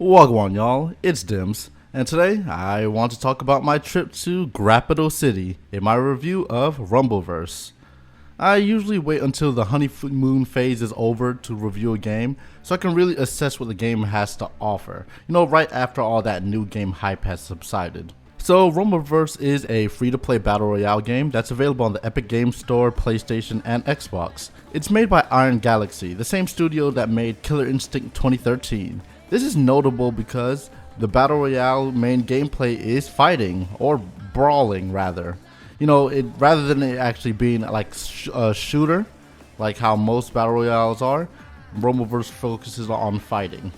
Wagwan y'all, it's Dimz, and today I want to talk about my trip to Grappital City in my review of Rumbleverse. I usually wait until the honeymoon phase is over to review a game so I can really assess what the game has to offer, right after all that new game hype has subsided. So Rumbleverse is a free-to-play battle royale game that's available on the Epic Games Store, PlayStation, and Xbox. It's made by Iron Galaxy, the same studio that made Killer Instinct 2013. This is notable because the battle royale main gameplay is fighting, or brawling rather. Rather than it actually being like a shooter, like how most battle royales are, Rumbleverse focuses on fighting.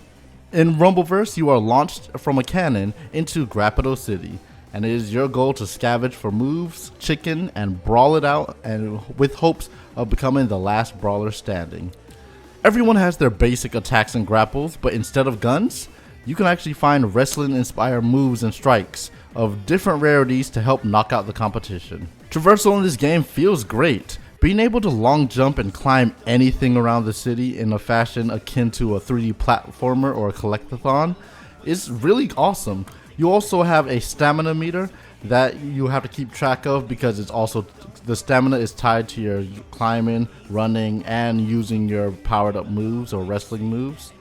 In Rumbleverse, you are launched from a cannon into Grappital City, and it is your goal to scavenge for moves, chicken, and brawl it out, and with hopes of becoming the last brawler standing. Everyone has their basic attacks and grapples, but instead of guns, you can actually find wrestling-inspired moves and strikes of different rarities to help knock out the competition. Traversal in this game feels great. Being able to long jump and climb anything around the city in a fashion akin to a 3D platformer or a collectathon is really awesome. You also have a stamina meter that you have to keep track of because the stamina is tied to your climbing, running, and using your powered up moves or wrestling moves.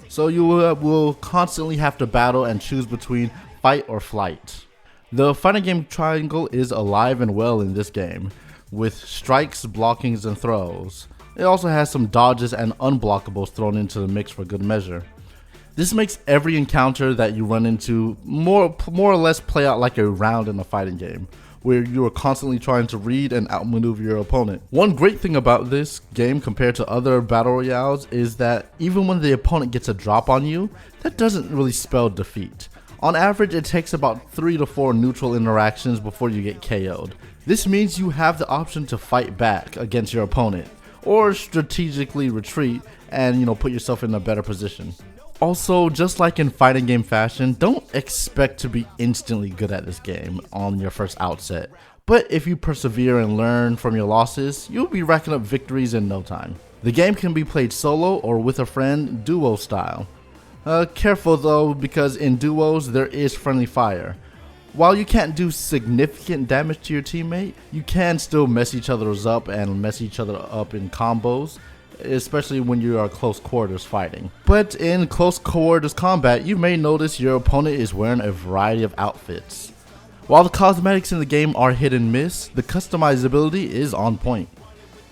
So you will constantly have to battle and choose between fight or flight. The fighting game triangle is alive and well in this game, with strikes, blockings, and throws. It also has some dodges and unblockables thrown into the mix for good measure. This makes every encounter that you run into more or less play out like a round in a fighting game, where you are constantly trying to read and outmaneuver your opponent. One great thing about this game compared to other battle royales is that even when the opponent gets a drop on you, that doesn't really spell defeat. On average, it takes about 3 to 4 neutral interactions before you get KO'd. This means you have the option to fight back against your opponent, or strategically retreat and put yourself in a better position. Also, just like in fighting game fashion, don't expect to be instantly good at this game on your first outset. But if you persevere and learn from your losses, you'll be racking up victories in no time. The game can be played solo or with a friend, duo style. Careful though, because in duos there is friendly fire. While you can't do significant damage to your teammate, you can still mess each other up and mess each other up in combos, especially when you are close quarters fighting. But in close quarters combat, you may notice your opponent is wearing a variety of outfits. While the cosmetics in the game are hit and miss, the customizability is on point.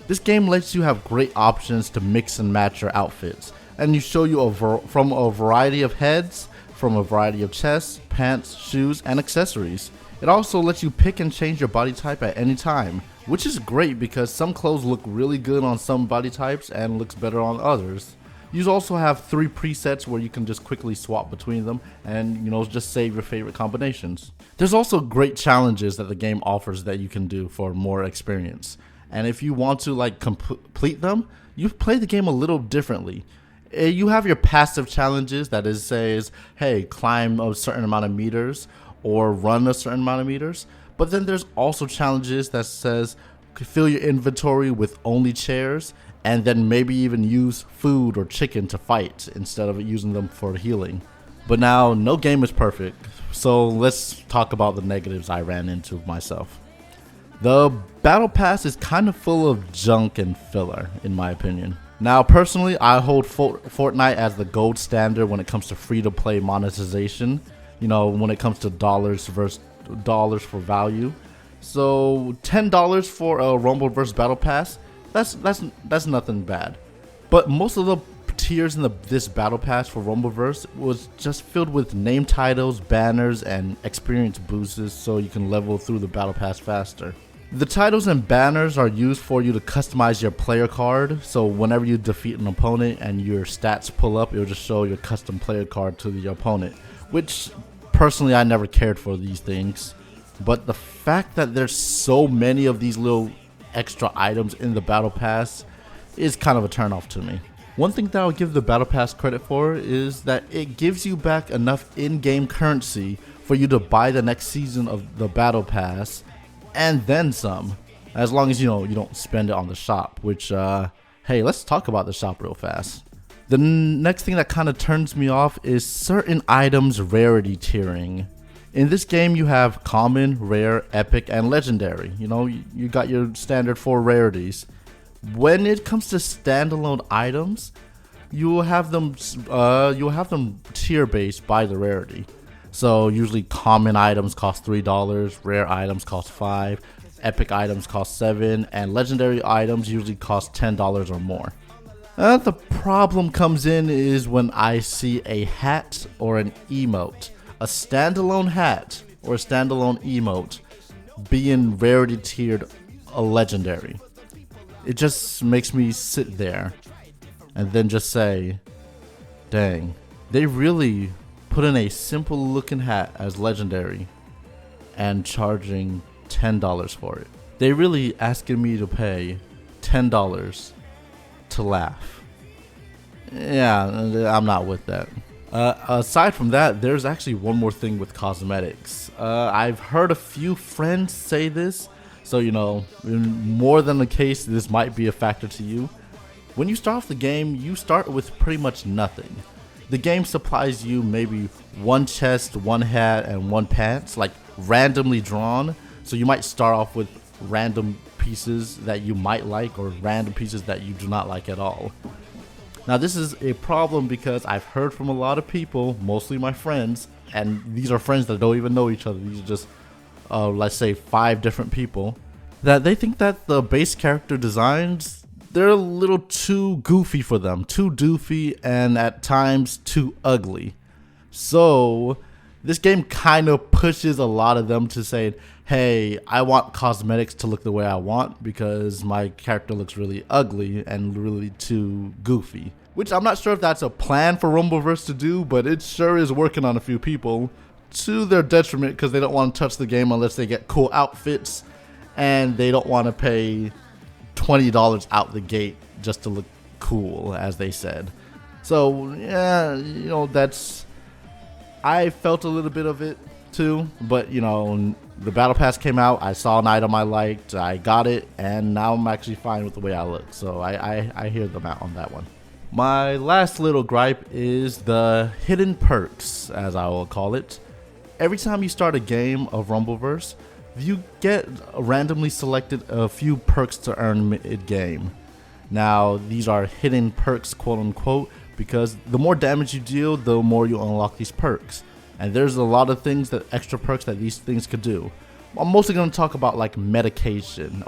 This game lets you have great options to mix and match your outfits, and you show you from a variety of heads, from a variety of chests, pants, shoes, and accessories. It also lets you pick and change your body type at any time, which is great because some clothes look really good on some body types and looks better on others. You also have 3 presets where you can just quickly swap between them and just save your favorite combinations. There's also great challenges that the game offers that you can do for more experience. And if you want to complete them, you play the game a little differently. You have your passive challenges that says, hey, climb a certain amount of meters or run a certain amount of meters. But then there's also challenges that says fill your inventory with only chairs and then maybe even use food or chicken to fight instead of using them for healing. But now, no game is perfect, so let's talk about the negatives I ran into myself. The battle pass is kind of full of junk and filler, in my opinion. Now, personally, I hold Fortnite as the gold standard when it comes to free-to-play monetization. When it comes to dollars versus dollars for value. So $10 for a Rumbleverse battle pass, that's nothing bad. But most of the tiers in this battle pass for Rumbleverse was just filled with name titles, banners, and experience boosts so you can level through the battle pass faster. The titles and banners are used for you to customize your player card, so whenever you defeat an opponent and your stats pull up, it'll just show your custom player card to the opponent, which personally I never cared for these things. But the fact that there's so many of these little extra items in the battle pass is kind of a turnoff to me. One thing that I'll give the battle pass credit for is that it gives you back enough in-game currency for you to buy the next season of the battle pass and then some, as long as you don't spend it on the shop, which hey, let's talk about the shop real fast. The next thing that kind of turns me off is certain items rarity tiering. In this game you have common, rare, epic, and legendary. You know, you got your standard 4 rarities. When it comes to standalone items, you'll have them tier based by the rarity. So usually common items cost $3, rare items cost $5, epic items cost $7, and legendary items usually cost $10 or more. The problem comes in is when I see a hat or an emote, a standalone hat or a standalone emote being rarity tiered a legendary. It just makes me sit there and then just say, dang, they really put in a simple looking hat as legendary and charging $10 for it. They really asking me to pay $10 to laugh. Yeah, I'm not with that. Aside from that, there's actually one more thing with cosmetics. I've heard a few friends say this, so you know, in more than a case, this might be a factor to you. When you start off the game, you start with pretty much nothing. The game supplies you maybe one chest, one hat, and one pants, like randomly drawn. So you might start off with random pieces that you might like or random pieces that you do not like at all. Now this is a problem because I've heard from a lot of people, mostly my friends, and these are friends that don't even know each other. These are just, let's say 5 different people, that they think that the base character designs, they're a little too goofy for them, too doofy, and at times too ugly. So this game kind of pushes a lot of them to say, hey, I want cosmetics to look the way I want because my character looks really ugly and really too goofy. Which I'm not sure if that's a plan for Rumbleverse to do, but it sure is working on a few people to their detriment because they don't want to touch the game unless they get cool outfits, and they don't want to pay $20 out the gate just to look cool, as they said. So yeah, you know, I felt a little bit of it too, but you know, the battle pass came out, I saw an item I liked, I got it, and now I'm actually fine with the way I look. So I hear them out on that one. My last little gripe is the hidden perks, as I will call it. Every time you start a game of Rumbleverse, you get randomly selected a few perks to earn mid-game. Now, these are hidden perks, quote unquote, because the more damage you deal, the more you unlock these perks. And there's a lot of things, that extra perks that these things could do. I'm mostly going to talk about like meditation.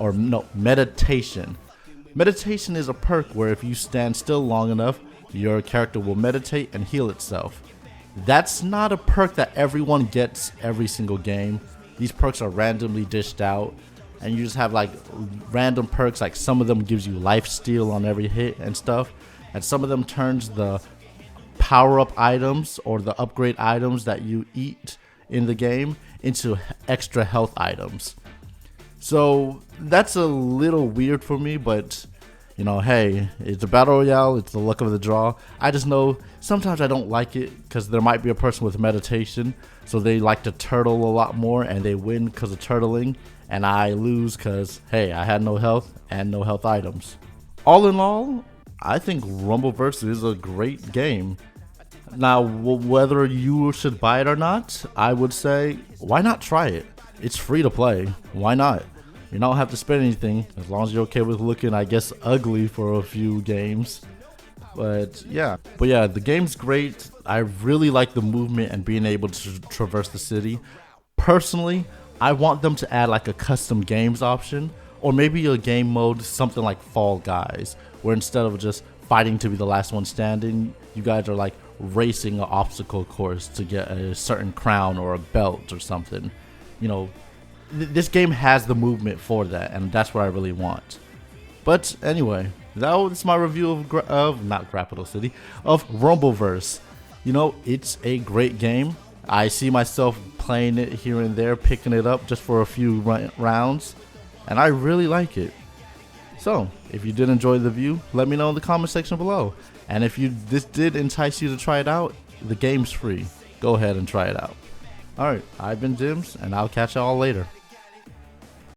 Meditation is a perk where if you stand still long enough, your character will meditate and heal itself. That's not a perk that everyone gets every single game. These perks are randomly dished out, and you just have like random perks, like some of them gives you life steal on every hit and stuff, and some of them turns the power up items or the upgrade items that you eat in the game into extra health items. So that's a little weird for me, but you know, hey, it's a battle royale, it's the luck of the draw. I just know sometimes I don't like it because there might be a person with meditation, so they like to turtle a lot more and they win because of turtling, and I lose because, hey, I had no health and no health items. All in all, I think Rumbleverse is a great game. Now, whether you should buy it or not, I would say, why not try it? It's free to play. Why not? You don't have to spend anything, as long as you're okay with looking, I guess, ugly for a few games. But yeah, the game's great. I really like the movement and being able to traverse the city. Personally, I want them to add like a custom games option, or maybe a game mode, something like Fall Guys, where instead of just fighting to be the last one standing, you guys are like racing an obstacle course to get a certain crown or a belt or something. You know, this game has the movement for that, and that's what I really want. But anyway, that was my review of not Capital City, of Rumbleverse. You know, it's a great game. I see myself playing it here and there, picking it up just for a few rounds, and I really like it. So, if you did enjoy the review, let me know in the comment section below. And if this did entice you to try it out, the game's free. Go ahead and try it out. Alright, I've been Dimz, and I'll catch y'all later.